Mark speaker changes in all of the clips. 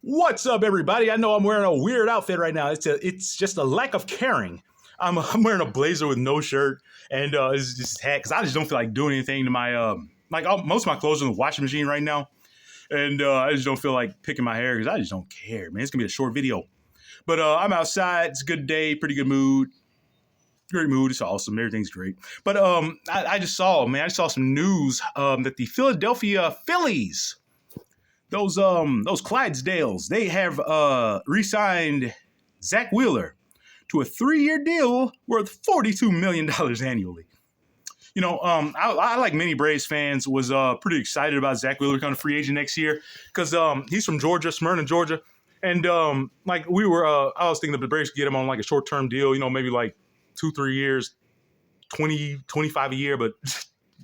Speaker 1: What's up, everybody? I know I'm wearing a weird outfit right now. It's just a lack of caring. I'm wearing a blazer with no shirt and it's just hat because I just don't feel like doing anything to my most of my clothes are in the washing machine right now, and I just don't feel like picking my hair because I just don't care, man. It's gonna be a short video, but I'm outside. It's a good day, pretty good mood. Great mood. It's awesome. Everything's great. But I just saw some news that the Philadelphia Phillies, those Clydesdales, they have re-signed Zack Wheeler to a 3-year deal worth $42 million annually. You know, I like many Braves fans, was pretty excited about Zack Wheeler becoming a free agent next year because he's from Georgia, Smyrna, Georgia. And I was thinking that the Braves could get him on like a short-term deal, you know, maybe like 2-3 years, 20, 25 a year, but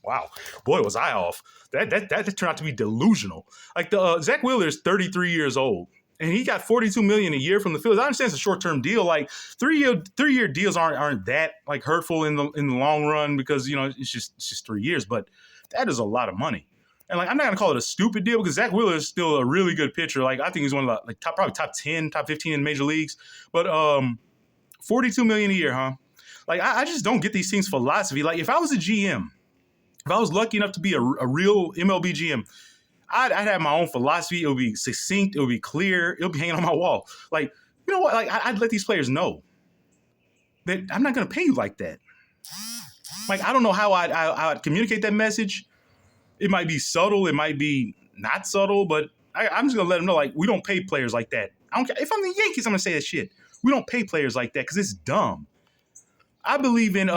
Speaker 1: wow, boy, was I off. That turned out to be delusional. Like the Zack Wheeler is 33 years old, and he got $42 million a year from the Phillies. I understand it's a short-term deal. Like three-year deals aren't that like hurtful in the long run because you know it's just 3 years, but that is a lot of money. And like I'm not gonna call it a stupid deal because Zack Wheeler is still a really good pitcher. Like I think he's one of the probably top 10, top 15 in major leagues. But $42 million a year, huh? Like I just don't get these teams' philosophy. Like if I was a GM. If I was lucky enough to be a real MLB GM, I'd have my own philosophy. It would be succinct. It would be clear. It would be hanging on my wall. Like, you know what? Like, I'd let these players know that I'm not going to pay you like that. Like, I don't know how I'd communicate that message. It might be subtle. It might be not subtle. But I'm just going to let them know, like, we don't pay players like that. I don't care. If I'm the Yankees, I'm going to say that shit. We don't pay players like that because it's dumb. I believe in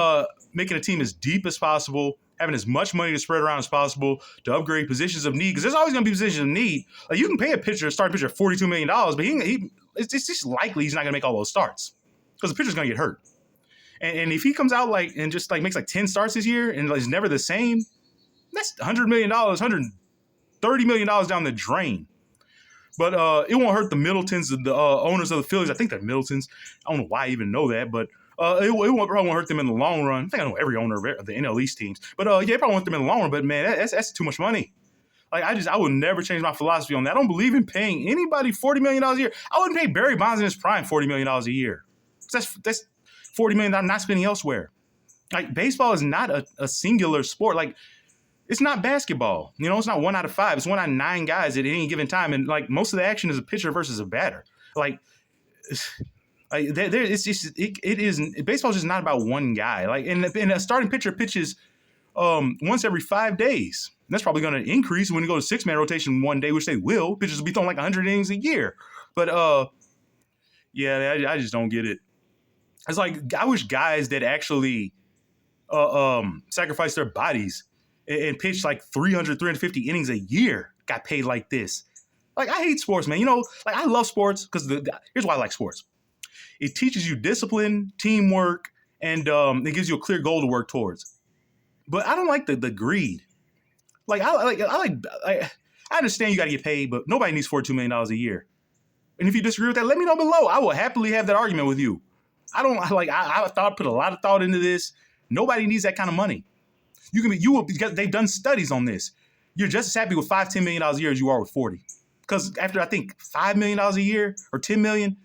Speaker 1: making a team as deep as possible, having as much money to spread around as possible to upgrade positions of need, because there's always going to be positions of need. Like you can pay a starting pitcher $42 million, but it's just likely he's not going to make all those starts because the pitcher's going to get hurt. And if he comes out and just makes like 10 starts this year and is never the same, that's $100 million, $130 million down the drain. But it won't hurt the Middletons, the owners of the Phillies. I think they're Middletons. I don't know why I even know that, but it probably won't hurt them in the long run. I think I know every owner of the NL East teams. But yeah, it probably won't hurt them in the long run. But man, that's too much money. Like I would never change my philosophy on that. I don't believe in paying anybody $40 million a year. I wouldn't pay Barry Bonds in his prime $40 million a year. That's $40 million I'm not spending elsewhere. Like baseball is not a singular sport. Like it's not basketball. You know, it's not 1 out of 5. It's 1 out of 9 guys at any given time. And like most of the action is a pitcher versus a batter. Like it's just baseball is just not about one guy. Like and a starting pitcher pitches once every 5 days. And that's probably going to increase when you go to 6-man rotation one day, which they will. Pitchers will be throwing like 100 innings a year. But yeah, I just don't get it. It's like I wish guys that actually sacrifice their bodies and pitch like 300, 350 innings a year got paid like this. Like I hate sports, man. You know, like I love sports because here's why I like sports. It teaches you discipline, teamwork, and it gives you a clear goal to work towards. But I don't like the greed. Like I understand you got to get paid, but nobody needs $42 million a year. And if you disagree with that, let me know below. I will happily have that argument with you. I put a lot of thought into this. Nobody needs that kind of money. Because they've done studies on this. You're just as happy with $5-10 million a year as you are with 40. Because after I think $5 million a year or $10 million,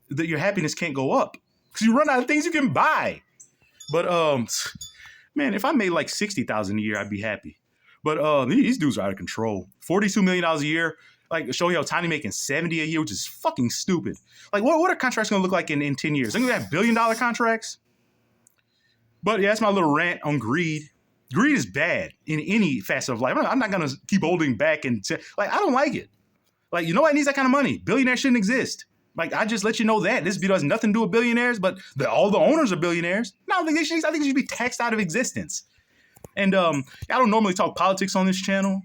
Speaker 1: your happiness can't go up because you run out of things you can buy. But man, if I made like $60,000 a year, I'd be happy. But these dudes are out of control. $42 million a year, like showing how Tiny making $70 a year, which is fucking stupid. Like what are contracts gonna look like in 10 years? They're gonna have $1 billion contracts. But yeah, that's my little rant on greed. Greed is bad in any facet of life. I'm not gonna keep holding back and I don't like it. Like you know what needs that kind of money? Billionaires shouldn't exist. Like, I just let you know that. This video has nothing to do with billionaires, but all the owners are billionaires. No, I think they should be taxed out of existence. And I don't normally talk politics on this channel,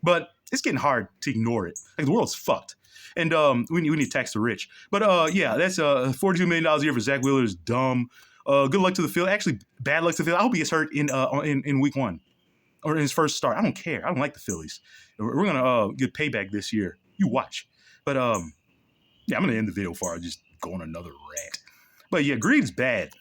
Speaker 1: but it's getting hard to ignore it. Like, the world's fucked. And we need to tax the rich. But yeah, that's $42 million a year for Zack Wheeler is dumb. Good luck to the field. Actually, bad luck to the field. I hope he gets hurt in week 1 or in his first start. I don't care. I don't like the Phillies. We're going to get payback this year. You watch. But yeah, I'm going to end the video before I just go on another rant. But yeah, greed's bad.